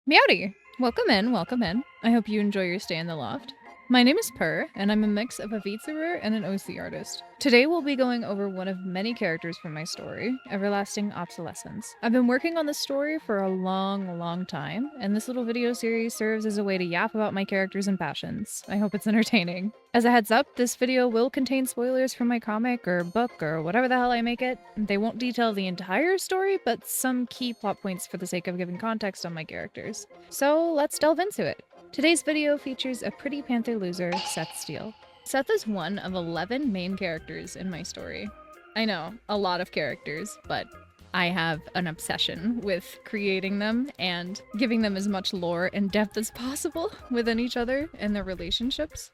Meowdy! Welcome in, welcome in. I hope you enjoy your stay in the loft. My name is Purr, and I'm a mix of a VTuber and an OC artist. Today we'll be going over one of many characters from my story, Everlasting Obsolescence. I've been working on this story for a long time, and this little video series serves as a way to yap about my characters and passions. I hope it's entertaining. As a heads up, this video will contain spoilers from my comic or book or whatever the hell I make it. They won't detail the entire story, but some key plot points for the sake of giving context on my characters. So let's delve into it. Today's video features a pretty panther loser, Seth Steele. Seth is one of 11 main characters in my story. I know, a lot of characters, but I have an obsession with creating them and giving them as much lore and depth as possible within each other and their relationships.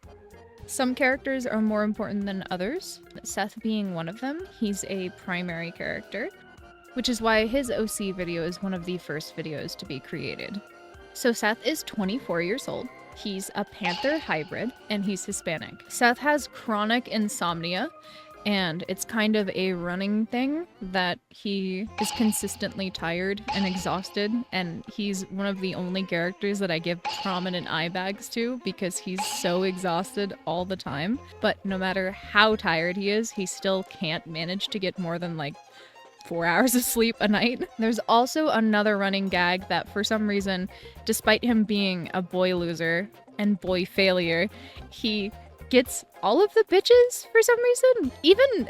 Some characters are more important than others, Seth being one of them. He's a primary character, which is why his OC video is one of the first videos to be created. So Seth is 24 years old. He's a panther hybrid, and he's Hispanic. Seth has chronic insomnia, and it's kind of a running thing that he is consistently tired and exhausted, and he's one of the only characters that I give prominent eye bags to because he's so exhausted all the time. But no matter how tired he is, he still can't manage to get more than 4 hours of sleep a night. There's also another running gag that for some reason, despite him being a boy loser and boy failure, he gets all of the bitches for some reason. Even,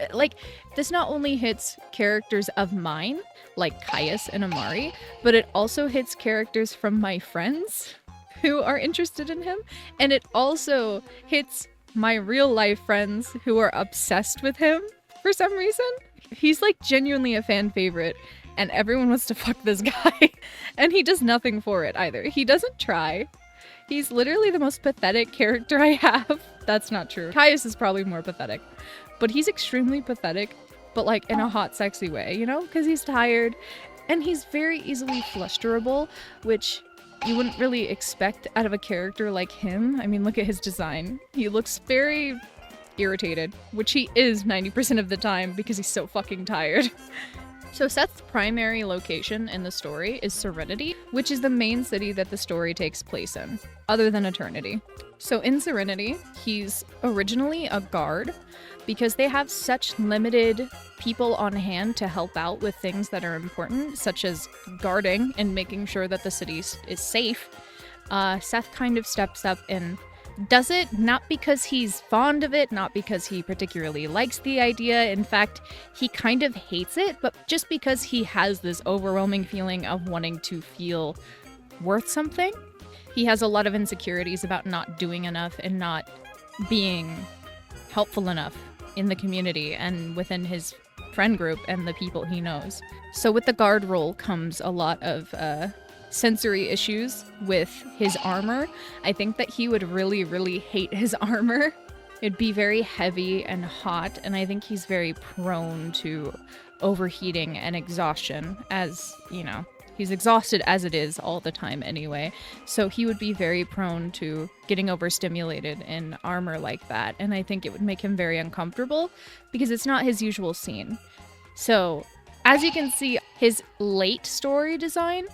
this not only hits characters of mine, like Caius and Amari, but it also hits characters from my friends who are interested in him, and it also hits my real life friends who are obsessed with him for some reason. He's genuinely a fan favorite, and everyone wants to fuck this guy. And he does nothing for it either. He doesn't try. He's literally the most pathetic character I have. That's not true. Caius is probably more pathetic. But he's extremely pathetic, but in a hot, sexy way, you know? Because he's tired, and he's very easily flusterable, which you wouldn't really expect out of a character like him. I mean, look at his design. He looks very irritated, which he is 90% of the time because he's so fucking tired. So Seth's primary location in the story is Serenity, which is the main city that the story takes place in, other than Eternity. So in Serenity, he's originally a guard because they have such limited people on hand to help out with things that are important, such as guarding and making sure that the city is safe. Seth kind of steps up and does it, not because he's fond of it, not because he particularly likes the idea. In fact, he kind of hates it, but just because he has this overwhelming feeling of wanting to feel worth something. He has a lot of insecurities about not doing enough and not being helpful enough in the community and within his friend group and the people he knows. So with the guard role comes a lot of sensory issues with his armor. I think that he would really hate his armor. It'd be very heavy and hot, and I think he's very prone to overheating and exhaustion, as, you know, he's exhausted as it is all the time anyway. So he would be very prone to getting overstimulated in armor like that, and I think it would make him very uncomfortable because it's not his usual scene. So, as you can see, his late story design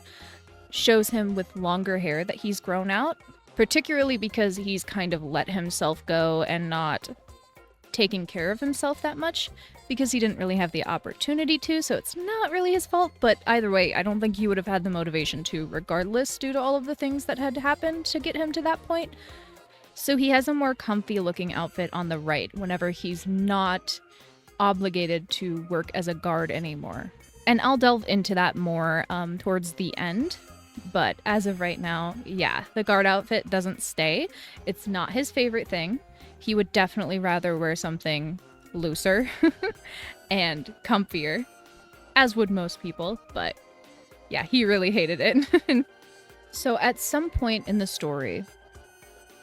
shows him with longer hair that he's grown out, particularly because he's kind of let himself go and not taking care of himself that much because he didn't really have the opportunity to, so it's not really his fault. But either way, I don't think he would have had the motivation to regardless due to all of the things that had happened to get him to that point. So he has a more comfy looking outfit on the right whenever he's not obligated to work as a guard anymore. And I'll delve into that more towards the end. But as of right now, yeah, the guard outfit doesn't stay. It's not his favorite thing. He would definitely rather wear something looser and comfier, as would most people, but yeah, he really hated it. So at some point in the story,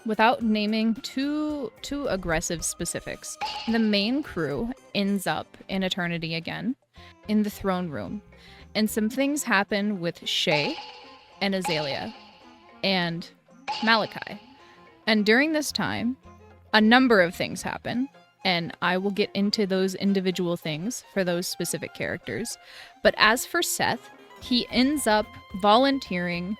without naming too aggressive specifics, the main crew ends up in Eternity again, in the throne room, and some things happen with Shay and Azalea and Malachi. And during this time, a number of things happen, and I will get into those individual things for those specific characters. But as for Seth, he ends up volunteering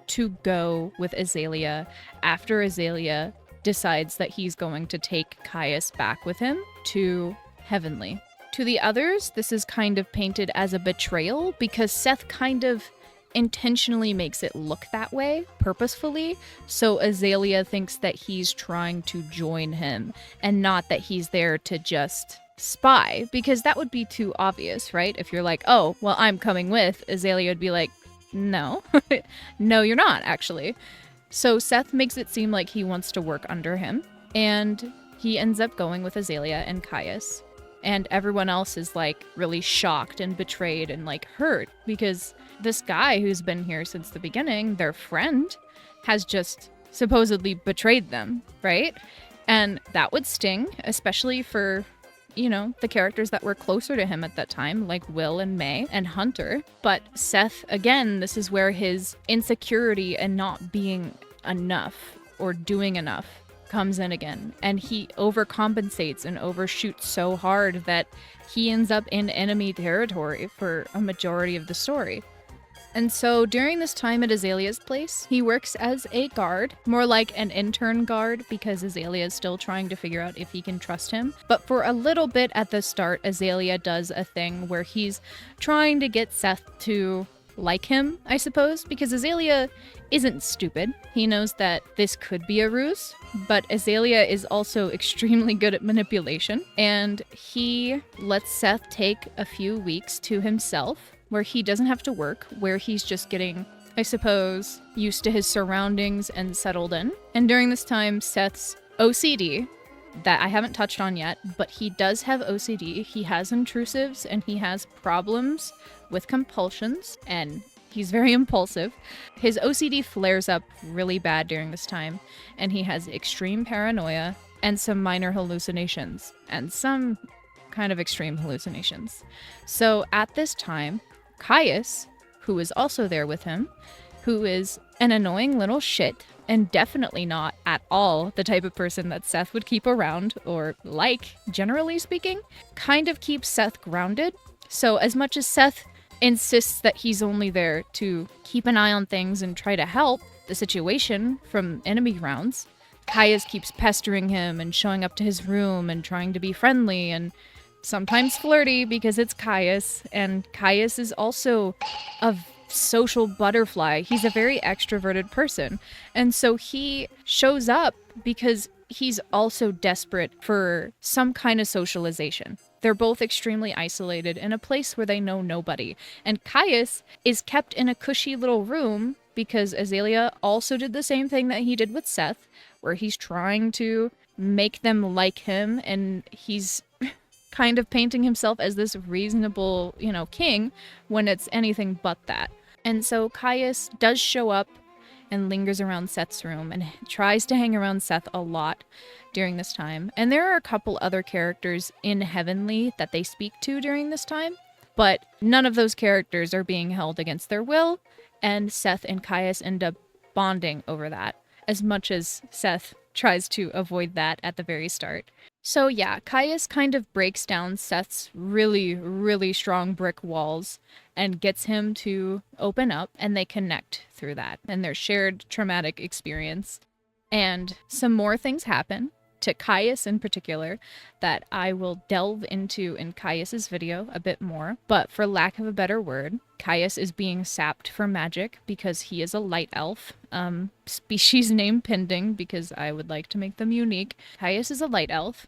to go with Azalea after Azalea decides that he's going to take Caius back with him to Heavenly. To the others, this is kind of painted as a betrayal because Seth kind of intentionally makes it look that way, purposefully, so Azalea thinks that he's trying to join him and not that he's there to just spy, because that would be too obvious, right? If you're like, oh, well, I'm coming with, Azalea would be like, no, no, you're not, actually. So Seth makes it seem like he wants to work under him, and he ends up going with Azalea and Caius. And everyone else is like really shocked and betrayed and like hurt because this guy who's been here since the beginning, their friend, has just supposedly betrayed them, right? And that would sting, especially for, you know, the characters that were closer to him at that time, like Will and May and Hunter. But Seth, again, this is where his insecurity and not being enough or doing enough comes in again, and he overcompensates and overshoots so hard that he ends up in enemy territory for a majority of the story. And so during this time at Azalea's place, he works as a guard, more like an intern guard, because Azalea is still trying to figure out if he can trust him. But for a little bit at the start, Azalea does a thing where he's trying to get Seth to like him, I suppose, because Azalea isn't stupid. He knows that this could be a ruse, but Azalea is also extremely good at manipulation, and he lets Seth take a few weeks to himself where he doesn't have to work, where he's just getting, I suppose, used to his surroundings and settled in. And during this time, Seth's OCD, that I haven't touched on yet, but he does have OCD. He has intrusives and he has problems with compulsions, and he's very impulsive. His OCD flares up really bad during this time, and he has extreme paranoia and some minor hallucinations and some kind of extreme hallucinations. So at this time, Caius, who is also there with him, who is an annoying little shit and definitely not at all the type of person that Seth would keep around or like, generally speaking, kind of keeps Seth grounded. So as much as Seth insists that he's only there to keep an eye on things and try to help the situation from enemy rounds, Caius keeps pestering him and showing up to his room and trying to be friendly and sometimes flirty because it's Caius, and Caius is also a social butterfly. He's a very extroverted person, and so he shows up because he's also desperate for some kind of socialization. They're both extremely isolated in a place where they know nobody, and Caius is kept in a cushy little room because Azalea also did the same thing that he did with Seth, where he's trying to make them like him, and he's kind of painting himself as this reasonable, king when it's anything but that. And so Caius does show up and lingers around Seth's room and tries to hang around Seth a lot during this time. And there are a couple other characters in Heavenly that they speak to during this time, but none of those characters are being held against their will, and Seth and Caius end up bonding over that, as much as Seth tries to avoid that at the very start. So yeah, Caius kind of breaks down Seth's really, really strong brick walls and gets him to open up, and they connect through that and their shared traumatic experience. And some more things happen to Caius in particular that I will delve into in Caius's video a bit more, but for lack of a better word, Caius is being sapped for magic because he is a light elf, species name pending because I would like to make them unique. Caius is a light elf,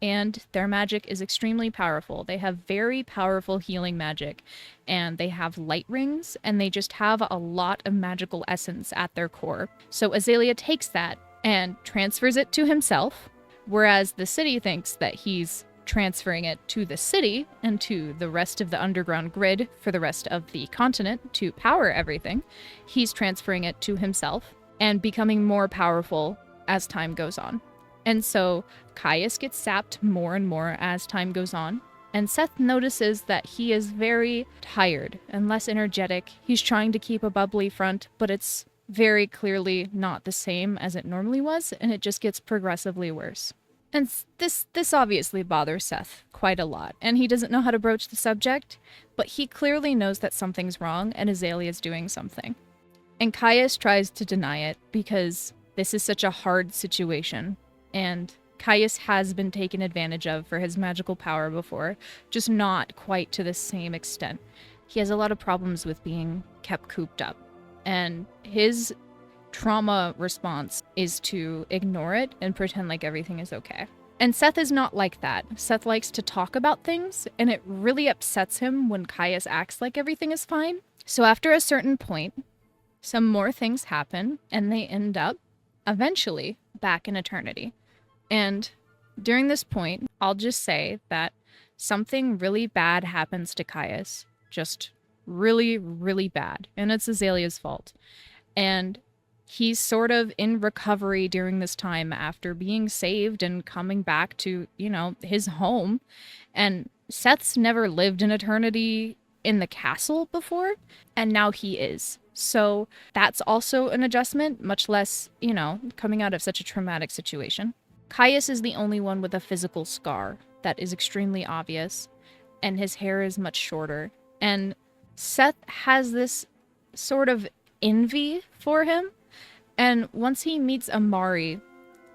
and their magic is extremely powerful. They have very powerful healing magic, and they have light rings, and they just have a lot of magical essence at their core. So Azalea takes that and transfers it to himself, whereas the city thinks that he's transferring it to the city and to the rest of the underground grid for the rest of the continent to power everything. He's transferring it to himself and becoming more powerful as time goes on. And so Caius gets sapped more and more as time goes on, and Seth notices that he is very tired and less energetic. He's trying to keep a bubbly front, but it's very clearly not the same as it normally was, and it just gets progressively worse. And this obviously bothers Seth quite a lot, and he doesn't know how to broach the subject, but he clearly knows that something's wrong and Azalea's doing something. And Caius tries to deny it because this is such a hard situation. And Caius has been taken advantage of for his magical power before, just not quite to the same extent. He has a lot of problems with being kept cooped up. And his trauma response is to ignore it and pretend like everything is okay. And Seth is not like that. Seth likes to talk about things, and it really upsets him when Caius acts like everything is fine. So after a certain point, some more things happen, and they end up, eventually, back in eternity. And during this point, I'll just say that something really bad happens to Caius. Just really, really bad. And it's Azalea's fault. And he's sort of in recovery during this time after being saved and coming back to, his home. And Seth's never lived in eternity in the castle before, and now he is. So that's also an adjustment, much less, coming out of such a traumatic situation. Caius is the only one with a physical scar that is extremely obvious, and his hair is much shorter. And Seth has this sort of envy for him. And once he meets Amari,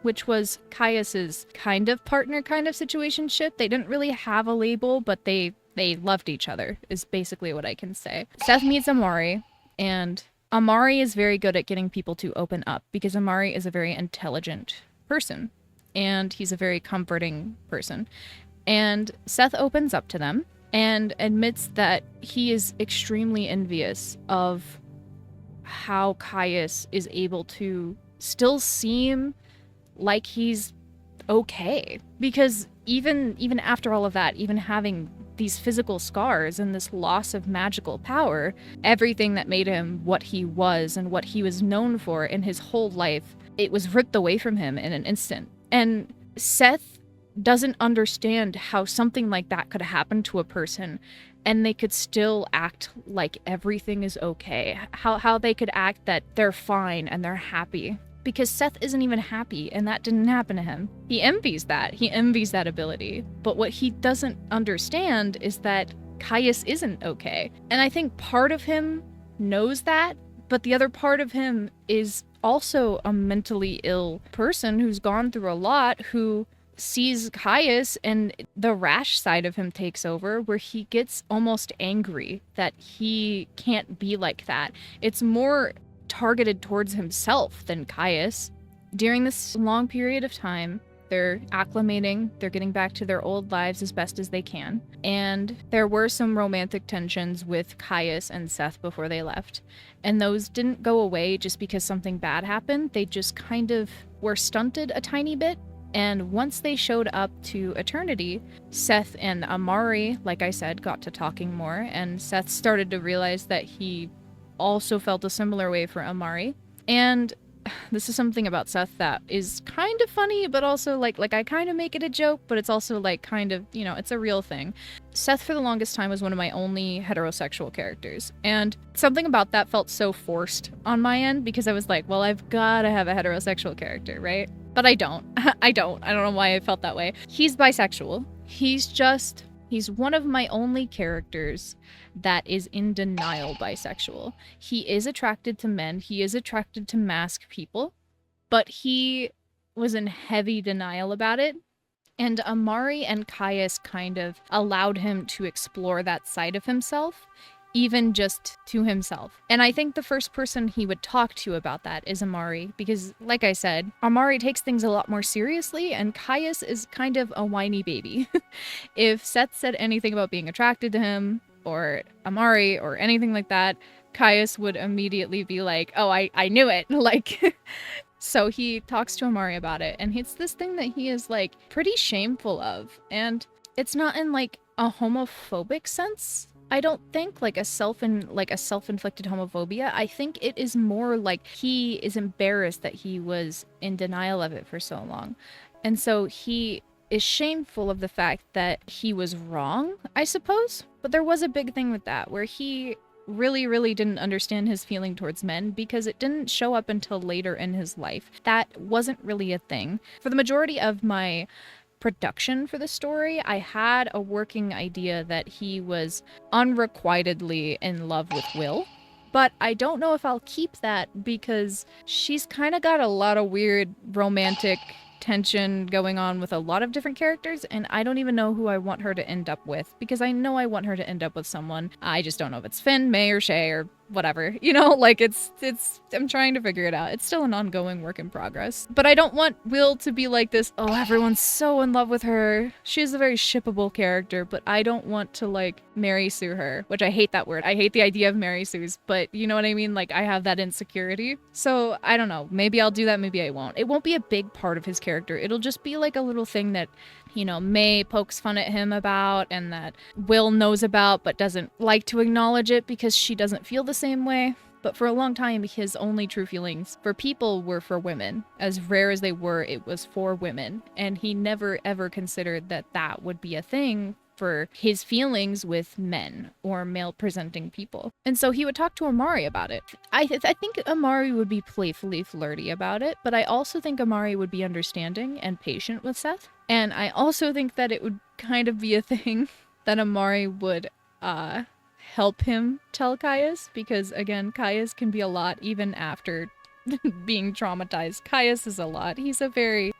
which was Caius's kind of partner kind of situationship, they didn't really have a label, but they loved each other, is basically what I can say. Seth meets Amari, and Amari is very good at getting people to open up because Amari is a very intelligent person, and he's a very comforting person. And Seth opens up to them and admits that he is extremely envious of how Caius is able to still seem like he's okay. Because even after all of that, even having these physical scars and this loss of magical power, everything that made him what he was and what he was known for in his whole life, it was ripped away from him in an instant. And Seth doesn't understand how something like that could happen to a person and they could still act like everything is okay. How they could act that they're fine and they're happy. Because Seth isn't even happy, and that didn't happen to him. He envies that. He envies that ability. But what he doesn't understand is that Caius isn't okay. And I think part of him knows that, but the other part of him is also a mentally ill person who's gone through a lot, who sees Caius and the rash side of him takes over, where he gets almost angry that he can't be like that. It's more targeted towards himself than Caius. During this long period of time, they're acclimating, they're getting back to their old lives as best as they can. And there were some romantic tensions with Caius and Seth before they left. And those didn't go away just because something bad happened. They just kind of were stunted a tiny bit. And once they showed up to eternity, Seth and Amari, like I said, got to talking more. And Seth started to realize that he also felt a similar way for Amari. And this is something about Seth that is kind of funny, but also like I kind of make it a joke, but it's also like kind of, it's a real thing. Seth for the longest time was one of my only heterosexual characters. And something about that felt so forced on my end because I was like, well, I've got to have a heterosexual character, right? But I don't. I don't know why I felt that way. He's bisexual. He's one of my only characters that is in denial bisexual. He is attracted to men. He is attracted to masked people. But he was in heavy denial about it. And Amari and Caius kind of allowed him to explore that side of himself, even just to himself. And I think the first person he would talk to about that is Amari, because like I said, Amari takes things a lot more seriously, and Caius is kind of a whiny baby. If Seth said anything about being attracted to him, or Amari, or anything like that, Caius would immediately be like, oh, I knew it. So he talks to Amari about it, and it's this thing that he is pretty shameful of. And it's not in a homophobic sense. I don't think a self-inflicted homophobia. I think it is more he is embarrassed that he was in denial of it for so long. And so he is shameful of the fact that he was wrong, I suppose. But there was a big thing with that where he really, really didn't understand his feeling towards men because it didn't show up until later in his life. That wasn't really a thing. For the majority of my production for the story, I had a working idea that he was unrequitedly in love with Will. But I don't know if I'll keep that because she's kind of got a lot of weird romantic tension going on with a lot of different characters, and I don't even know who I want her to end up with, because I know I want her to end up with someone. I just don't know if it's Finn, May, or Shay, or whatever, you know, like it's I'm trying to figure it out. It's still an ongoing work in progress. But I don't want Will to be like this, oh, everyone's so in love with her. She's a very shippable character, but I don't want to like Mary Sue her, which I hate that word. I hate the idea of Mary Sue's, but you know what I mean? Like I have that insecurity. So I don't know. Maybe I'll do that. Maybe I won't. It won't be a big part of his character. It'll just be like a little thing that, you know, May pokes fun at him about and that Will knows about but doesn't like to acknowledge it because she doesn't feel the same way. But for a long time, his only true feelings for people were for women. As rare as they were, it was for women. And he never ever considered that that would be a thing for his feelings with men or male presenting people. And so he would talk to Amari about it. I think Amari would be playfully flirty about it, but I also think Amari would be understanding and patient with Seth. And I also think that it would kind of be a thing that Amari would help him tell Caius, because again, Caius can be a lot even after being traumatized. Caius is a lot. He's a very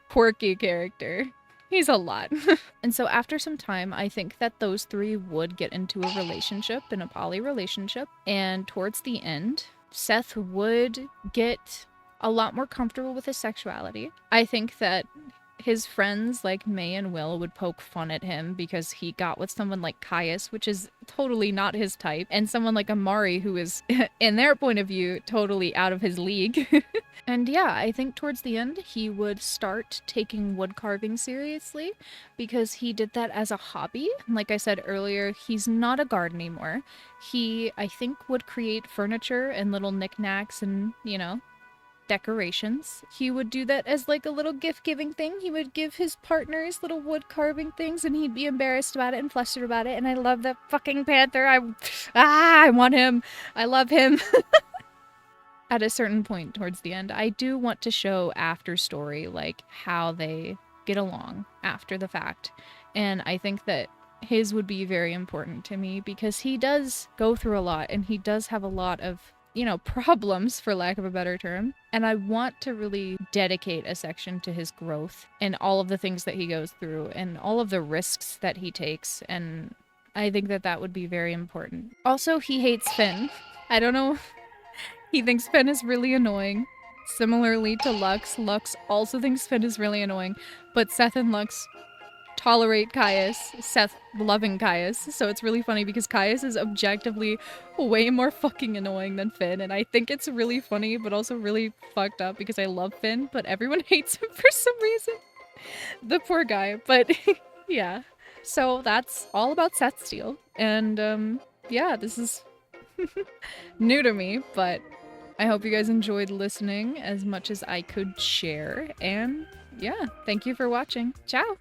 quirky character. He's a lot. And so after some time, I think that those three would get into a relationship, in a poly relationship. And towards the end, Seth would get a lot more comfortable with his sexuality. I think that his friends like May and Will would poke fun at him because he got with someone like Caius, which is totally not his type, and someone like Amari, who is, in their point of view, totally out of his league. And yeah, I think towards the end, he would start taking wood carving seriously because he did that as a hobby. Like I said earlier, he's not a guard anymore. He, I think, would create furniture and little knickknacks and, you know, decorations. He would do that as like a little gift-giving thing. He would give his partners little wood carving things and he'd be embarrassed about it and flustered about it. And I love that fucking panther. I want him. I love him. At a certain point towards the end, I do want to show after story, like how they get along after the fact. And I think that his would be very important to me because he does go through a lot and he does have a lot of, you know, problems, for lack of a better term. And I want to really dedicate a section to his growth and all of the things that he goes through and all of the risks that he takes. And I think that that would be very important. Also, he hates Finn. I don't know. He thinks Finn is really annoying. Similarly to Lux. Lux also thinks Finn is really annoying. But Seth and Lux tolerate Caius, Seth loving Caius. So it's really funny because Caius is objectively way more fucking annoying than Finn, and I think it's really funny but also really fucked up because I love Finn, but everyone hates him for some reason. The poor guy, but yeah. So that's all about Seth Steele, and yeah, this is new to me, but I hope you guys enjoyed listening as much as I could share, and yeah, thank you for watching. Ciao!